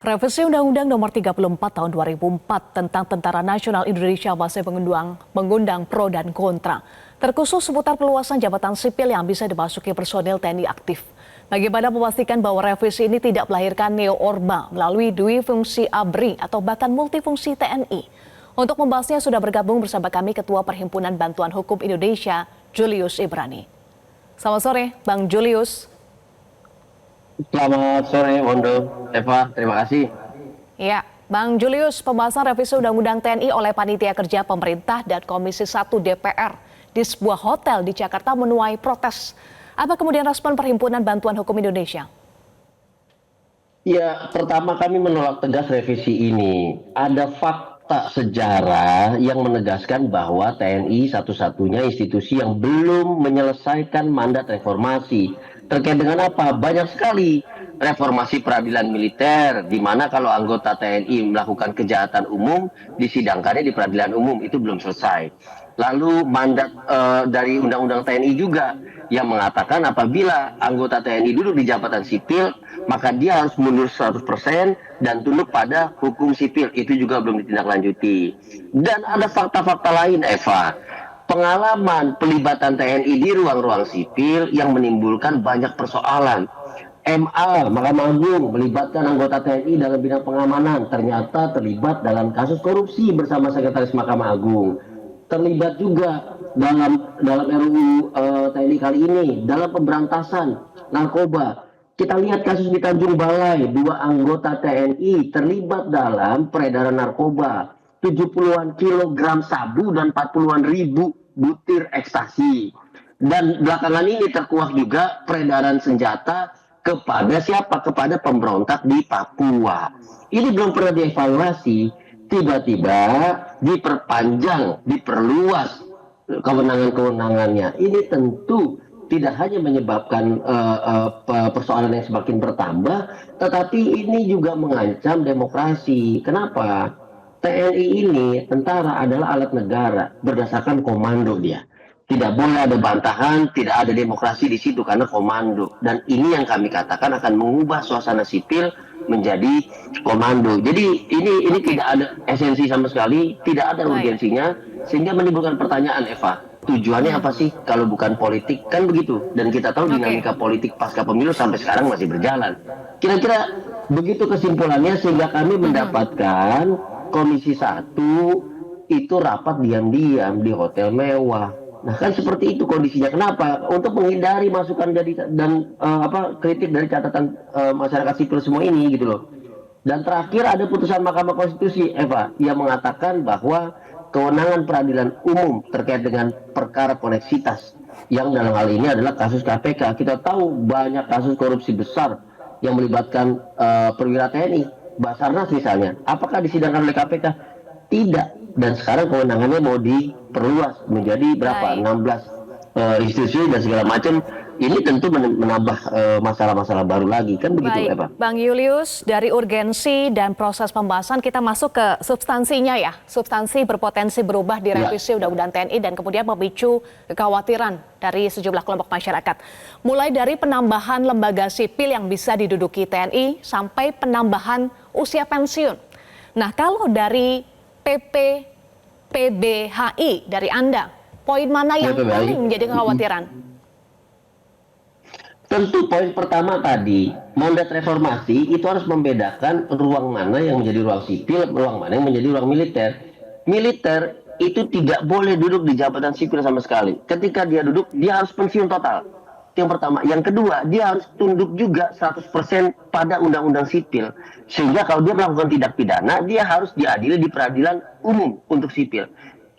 Revisi Undang-Undang Nomor 34 Tahun 2004 tentang Tentara Nasional Indonesia masih mengundang pro dan kontra, terkhusus seputar perluasan jabatan sipil yang bisa dimasuki personil TNI aktif. Bagaimana memastikan bahwa revisi ini tidak melahirkan neo-orba melalui dui fungsi ABRI atau bahkan multifungsi TNI? Untuk membahasnya sudah bergabung bersama kami Ketua Perhimpunan Bantuan Hukum Indonesia, Julius Ibrani. Selamat sore, Bang Julius. Selamat sore, Wondo. Eva, terima kasih. Ya, Bang Julius, pembahasan revisi Undang-Undang TNI oleh Panitia Kerja Pemerintah dan Komisi 1 DPR di sebuah hotel di Jakarta menuai protes. Apa kemudian respon Perhimpunan Bantuan Hukum Indonesia? Ya, pertama kami menolak tegas revisi ini. Ada fakta sejarah yang menegaskan bahwa TNI satu-satunya institusi yang belum menyelesaikan mandat reformasi. Terkait dengan apa? Banyak sekali reformasi peradilan militer, di mana kalau anggota TNI melakukan kejahatan umum, disidangkannya di peradilan umum, itu belum selesai. Lalu mandat dari Undang-Undang TNI juga yang mengatakan apabila anggota TNI duduk di jabatan sipil, maka dia harus mundur 100% dan tunduk pada hukum sipil. Itu juga belum ditindaklanjuti. Dan ada fakta-fakta lain, Eva. Pengalaman pelibatan TNI di ruang-ruang sipil yang menimbulkan banyak persoalan. MA, Mahkamah Agung, melibatkan anggota TNI dalam bidang pengamanan, ternyata terlibat dalam kasus korupsi bersama Sekretaris Mahkamah Agung. Terlibat juga dalam RUU TNI kali ini, dalam pemberantasan narkoba. Kita lihat kasus di Tanjung Balai, 2 anggota TNI terlibat dalam peredaran narkoba. 70-an kilogram sabu dan 40-an ribu butir ekstasi. Dan belakangan ini terkuak juga peredaran senjata kepada siapa? Kepada pemberontak di Papua. Ini belum pernah dievaluasi, tiba-tiba diperpanjang, diperluas kewenangan-kewenangannya. Ini tentu tidak hanya menyebabkan persoalan yang semakin bertambah, tetapi ini juga mengancam demokrasi. Kenapa? TNI ini, tentara adalah alat negara berdasarkan komando dia. Tidak boleh ada bantahan, tidak ada demokrasi di situ karena komando. Dan ini yang kami katakan akan mengubah suasana sipil menjadi komando. Jadi ini tidak ada esensi sama sekali, tidak ada urgensinya, sehingga menimbulkan pertanyaan, Eva. Tujuannya apa sih kalau bukan politik? Kan begitu. Dan kita tahu dinamika politik pasca pemilu sampai sekarang masih berjalan. Kira-kira begitu kesimpulannya, sehingga kami mendapatkan Komisi 1 itu rapat diam-diam di hotel mewah. Nah, kan seperti itu kondisinya. Kenapa? Untuk menghindari masukan dan kritik dari catatan masyarakat sipil semua ini gitu loh. Dan terakhir ada putusan Mahkamah Konstitusi, Eva, yang mengatakan bahwa kewenangan peradilan umum terkait dengan perkara koneksitas yang dalam hal ini adalah kasus KPK. Kita tahu banyak kasus korupsi besar yang melibatkan perwira TNI. Basarnas misalnya, apakah disidangkan oleh KPK? Tidak. Dan sekarang kewenangannya mau diperluas menjadi berapa? 16 institusi dan segala macam. Ini tentu menambah masalah-masalah baru lagi, kan begitu, Eva? Bang Julius, dari urgensi dan proses pembahasan kita masuk ke substansinya ya. Substansi berpotensi berubah di revisi Undang-Undang TNI dan kemudian memicu kekhawatiran dari sejumlah kelompok masyarakat. Mulai dari penambahan lembaga sipil yang bisa diduduki TNI sampai penambahan usia pensiun. Nah, kalau dari PBHI dari Anda, poin mana yang paling menjadi kekhawatiran? Tentu poin pertama tadi, mandat reformasi itu harus membedakan ruang mana yang menjadi ruang sipil, ruang mana yang menjadi ruang militer. Militer itu tidak boleh duduk di jabatan sipil sama sekali. Ketika dia duduk, dia harus pensiun total. Yang pertama. Yang kedua, dia harus tunduk juga 100% pada undang-undang sipil. Sehingga kalau dia melakukan tindak pidana, dia harus diadili di peradilan umum untuk sipil.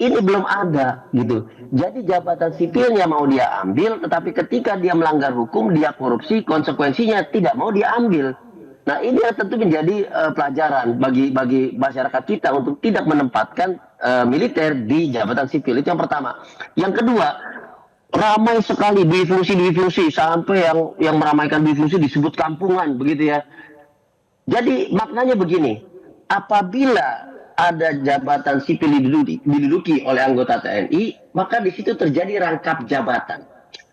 Ini belum ada gitu. Jadi jabatan sipilnya mau dia ambil, tetapi ketika dia melanggar hukum, dia korupsi, konsekuensinya tidak mau diambil. Nah, ini tentu menjadi pelajaran bagi masyarakat kita untuk tidak menempatkan militer di jabatan sipil. Itu yang pertama. Yang kedua, ramai sekali difungsi sampai yang meramaikan difungsi disebut kampungan begitu ya. Jadi maknanya begini, apabila ada jabatan sipil diduduki oleh anggota TNI, maka di situ terjadi rangkap jabatan.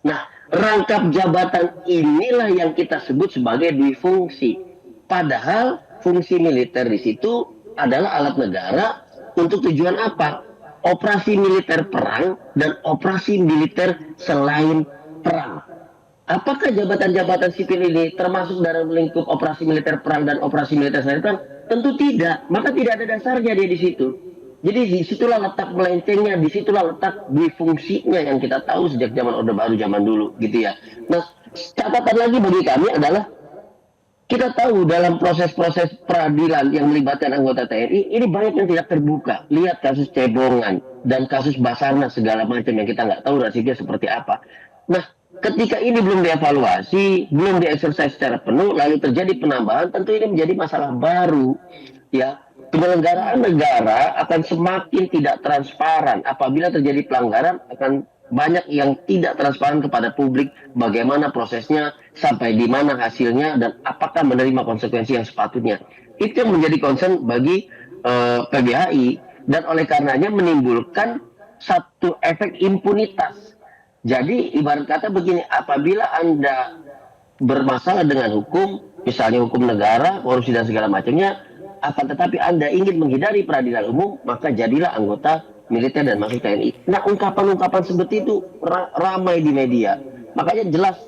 Nah, rangkap jabatan inilah yang kita sebut sebagai dui fungsi. Padahal fungsi militer di situ adalah alat negara untuk tujuan apa? Operasi militer perang dan operasi militer selain perang. Apakah jabatan-jabatan sipil ini termasuk dalam lingkup operasi militer perang dan operasi militer selain perang? Tentu tidak. Maka tidak ada dasarnya dia di situ. Jadi disitulah letak melencengnya, disitulah letak fungsinya yang kita tahu sejak zaman Orde Baru zaman dulu, gitu ya. Nah, catatan lagi bagi kami adalah kita tahu dalam proses-proses peradilan yang melibatkan anggota TNI, ini banyak yang tidak terbuka. Lihat kasus Cebongan dan kasus Basarnas segala macam yang kita nggak tahu nasibnya seperti apa. Nah, ketika ini belum dievaluasi, belum dieksersis secara penuh, lalu terjadi penambahan, tentu ini menjadi masalah baru. Ya, penyelenggaraan negara akan semakin tidak transparan. Apabila terjadi pelanggaran, akan banyak yang tidak transparan kepada publik bagaimana prosesnya, sampai di mana hasilnya, dan apakah menerima konsekuensi yang sepatutnya. Itu yang menjadi concern bagi PBHI, dan oleh karenanya menimbulkan satu efek impunitas. Jadi ibarat kata begini, apabila Anda bermasalah dengan hukum, misalnya hukum negara, korupsi dan segala macamnya, akan tetapi Anda ingin menghindari peradilan umum, maka jadilah anggota militer dan masuk TNI. Nah, ungkapan-ungkapan seperti itu ramai di media. Makanya jelas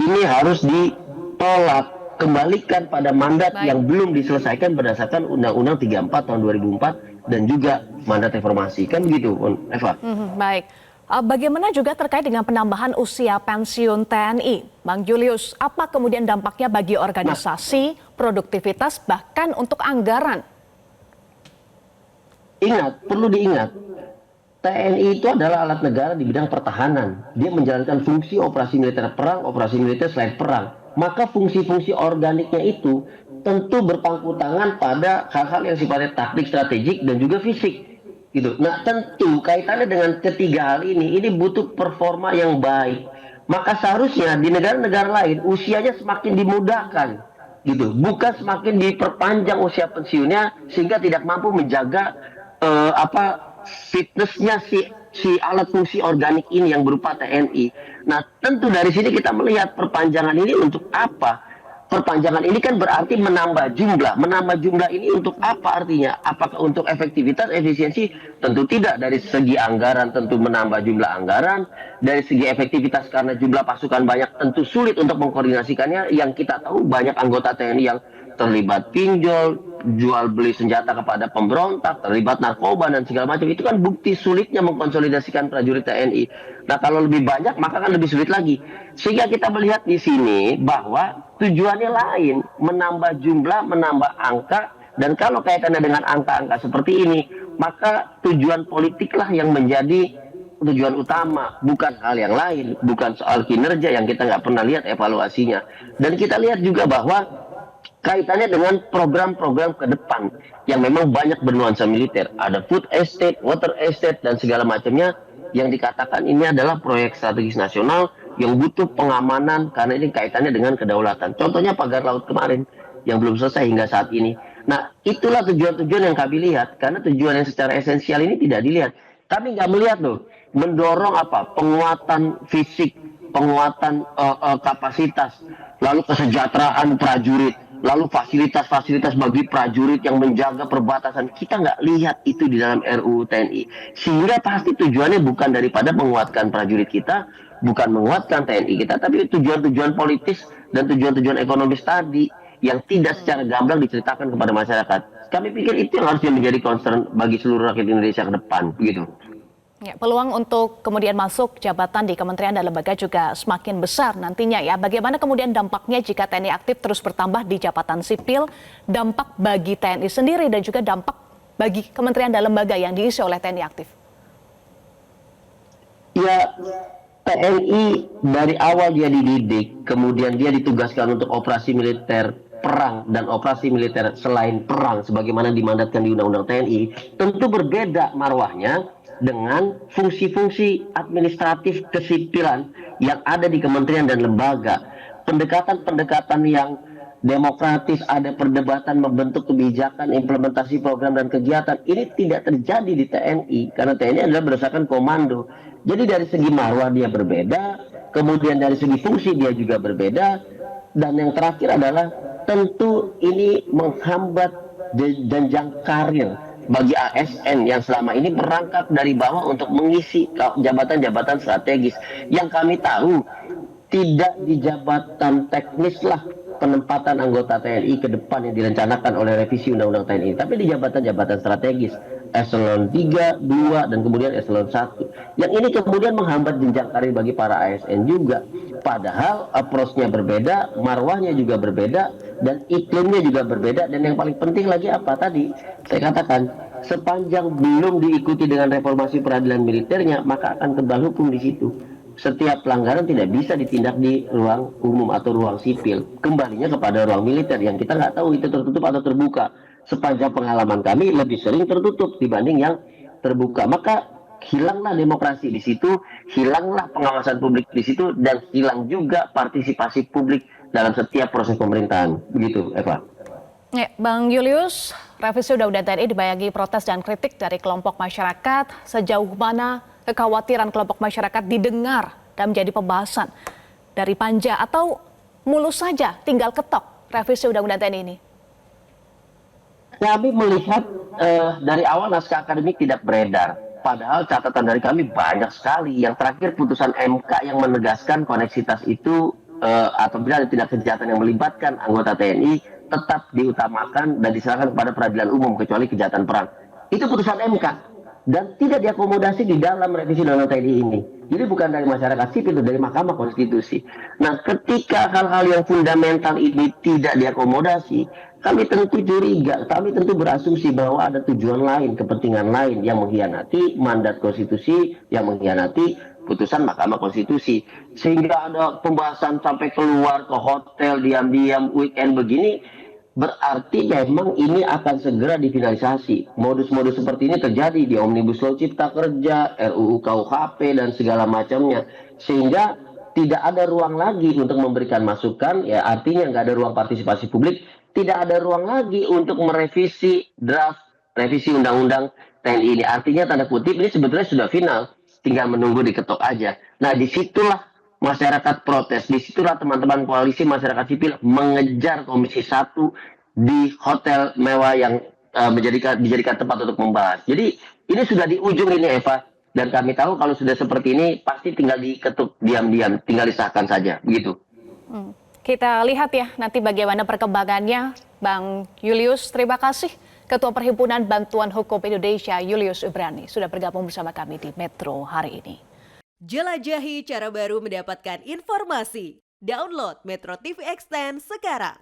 ini harus ditolak, kembalikan pada mandat yang belum diselesaikan berdasarkan Undang-Undang 34 tahun 2004 dan juga mandat reformasi. Kan begitu, Eva. Baik. Bagaimana juga terkait dengan penambahan usia pensiun TNI? Bang Julius, apa kemudian dampaknya bagi organisasi, produktivitas, bahkan untuk anggaran? Ingat, perlu diingat, TNI itu adalah alat negara di bidang pertahanan. Dia menjalankan fungsi operasi militer perang, operasi militer selain perang. Maka fungsi-fungsi organiknya itu tentu berpangku tangan pada hal-hal yang sifatnya taktik, strategik, dan juga fisik. Gitu. Nah, tentu kaitannya dengan ketiga hal ini butuh performa yang baik. Maka seharusnya di negara-negara lain usianya semakin dimudahkan, gitu. Bukan semakin diperpanjang usia pensiunnya sehingga tidak mampu menjaga fitnessnya si alat fungsi organik ini yang berupa TNI. Nah, tentu dari sini kita melihat perpanjangan ini untuk apa? Perpanjangan ini kan berarti menambah jumlah. Menambah jumlah ini untuk apa artinya? Apakah untuk efektivitas, efisiensi? Tentu tidak. Dari segi anggaran tentu menambah jumlah anggaran. Dari segi efektivitas karena jumlah pasukan banyak tentu sulit untuk mengkoordinasikannya. Yang kita tahu banyak anggota TNI yang terlibat pinjol, jual beli senjata kepada pemberontak, terlibat narkoba dan segala macam. Itu kan bukti sulitnya mengkonsolidasikan prajurit TNI. Nah, kalau lebih banyak maka kan lebih sulit lagi. Sehingga kita melihat di sini bahwa tujuannya lain, menambah jumlah, menambah angka, dan kalau kaitannya dengan angka-angka seperti ini, maka tujuan politiklah yang menjadi tujuan utama, bukan hal yang lain, bukan soal kinerja yang kita nggak pernah lihat evaluasinya. Dan kita lihat juga bahwa kaitannya dengan program-program ke depan yang memang banyak bernuansa militer. Ada food estate, water estate, dan segala macamnya yang dikatakan ini adalah proyek strategis nasional yang butuh pengamanan karena ini kaitannya dengan kedaulatan. Contohnya pagar laut kemarin yang belum selesai hingga saat ini. Nah, itulah tujuan-tujuan yang kami lihat karena tujuan yang secara esensial ini tidak dilihat. Kami nggak melihat loh mendorong penguatan fisik, penguatan kapasitas, lalu kesejahteraan prajurit, lalu fasilitas-fasilitas bagi prajurit yang menjaga perbatasan. Kita nggak lihat itu di dalam RUU TNI. Sehingga pasti tujuannya bukan daripada menguatkan prajurit kita, bukan menguatkan TNI kita, tapi tujuan-tujuan politis dan tujuan-tujuan ekonomis tadi yang tidak secara gamblang diceritakan kepada masyarakat. Kami pikir itu yang harusnya menjadi concern bagi seluruh rakyat Indonesia ke depan. Begitu. Ya, peluang untuk kemudian masuk jabatan di kementerian dan lembaga juga semakin besar nantinya ya. Bagaimana kemudian dampaknya jika TNI aktif terus bertambah di jabatan sipil, dampak bagi TNI sendiri dan juga dampak bagi kementerian dan lembaga yang diisi oleh TNI aktif? Ya, TNI dari awal dia dididik, kemudian dia ditugaskan untuk operasi militer perang dan operasi militer selain perang sebagaimana dimandatkan di Undang-Undang TNI, tentu berbeda marwahnya dengan fungsi-fungsi administratif kesipilan yang ada di kementerian dan lembaga. Pendekatan-pendekatan yang demokratis, ada perdebatan membentuk kebijakan, implementasi program dan kegiatan, ini tidak terjadi di TNI karena TNI adalah berdasarkan komando. Jadi dari segi marwah dia berbeda, kemudian dari segi fungsi dia juga berbeda, dan yang terakhir adalah tentu ini menghambat jenjang karir bagi ASN yang selama ini merangkak dari bawah untuk mengisi jabatan-jabatan strategis. Yang kami tahu tidak di jabatan teknis lah penempatan anggota TNI ke depan yang direncanakan oleh revisi Undang-Undang TNI, tapi di jabatan-jabatan strategis eselon 3, 2, dan kemudian eselon 1. Yang ini kemudian menghambat jenjang karir bagi para ASN juga. Padahal approach-nya berbeda, marwahnya juga berbeda, dan iklimnya juga berbeda, dan yang paling penting lagi apa tadi? Saya katakan, sepanjang belum diikuti dengan reformasi peradilan militernya, maka akan kebal hukum di situ. Setiap pelanggaran tidak bisa ditindak di ruang umum atau ruang sipil. Kembalinya kepada ruang militer yang kita nggak tahu itu tertutup atau terbuka. Sepanjang pengalaman kami lebih sering tertutup dibanding yang terbuka. Maka hilanglah demokrasi di situ, hilanglah pengawasan publik di situ, dan hilang juga partisipasi publik dalam setiap proses pemerintahan. Begitu, Eva. Ya, Bang Julius, revisi Undang-Undang TNI dibayangi protes dan kritik dari kelompok masyarakat. Sejauh mana kekhawatiran kelompok masyarakat didengar dan menjadi pembahasan dari Panja, atau mulus saja tinggal ketok revisi Undang-Undang TNI ini? Kami melihat dari awal naskah akademik tidak beredar. Padahal catatan dari kami banyak sekali. Yang terakhir putusan MK yang menegaskan koneksitas itu apabila ada tindak kejahatan yang melibatkan anggota TNI tetap diutamakan dan diserahkan kepada peradilan umum kecuali kejahatan perang. Itu putusan MK dan tidak diakomodasi di dalam revisi Undang-Undang TNI ini. Jadi bukan dari masyarakat sipil, itu dari Mahkamah Konstitusi. Nah, ketika hal-hal yang fundamental ini tidak diakomodasi, kami tentu curiga, kami tentu berasumsi bahwa ada tujuan lain, kepentingan lain yang mengkhianati mandat konstitusi, yang mengkhianati putusan Mahkamah Konstitusi. Sehingga ada pembahasan sampai keluar ke hotel, diam-diam, weekend begini, berarti memang ini akan segera difinalisasi. Modus-modus seperti ini terjadi di Omnibus Law Cipta Kerja, RUU KUHP, dan segala macamnya. Sehingga tidak ada ruang lagi untuk memberikan masukan, ya artinya nggak ada ruang partisipasi publik, tidak ada ruang lagi untuk merevisi draft revisi Undang-Undang TNI ini. Artinya tanda kutip ini sebetulnya sudah final, tinggal menunggu diketok aja. Nah disitulah masyarakat protes, disitulah teman-teman koalisi masyarakat sipil mengejar Komisi 1 di hotel mewah yang dijadikan tempat untuk membahas. Jadi ini sudah di ujung ini, Eva, dan kami tahu kalau sudah seperti ini pasti tinggal diketuk diam-diam, tinggal disahkan saja, begitu. Kita lihat ya nanti bagaimana perkembangannya. Bang Julius, terima kasih. Ketua Perhimpunan Bantuan Hukum Indonesia, Julius Ibrani, sudah bergabung bersama kami di Metro hari ini. Jelajahi cara baru mendapatkan informasi. Download Metro TV Extend sekarang.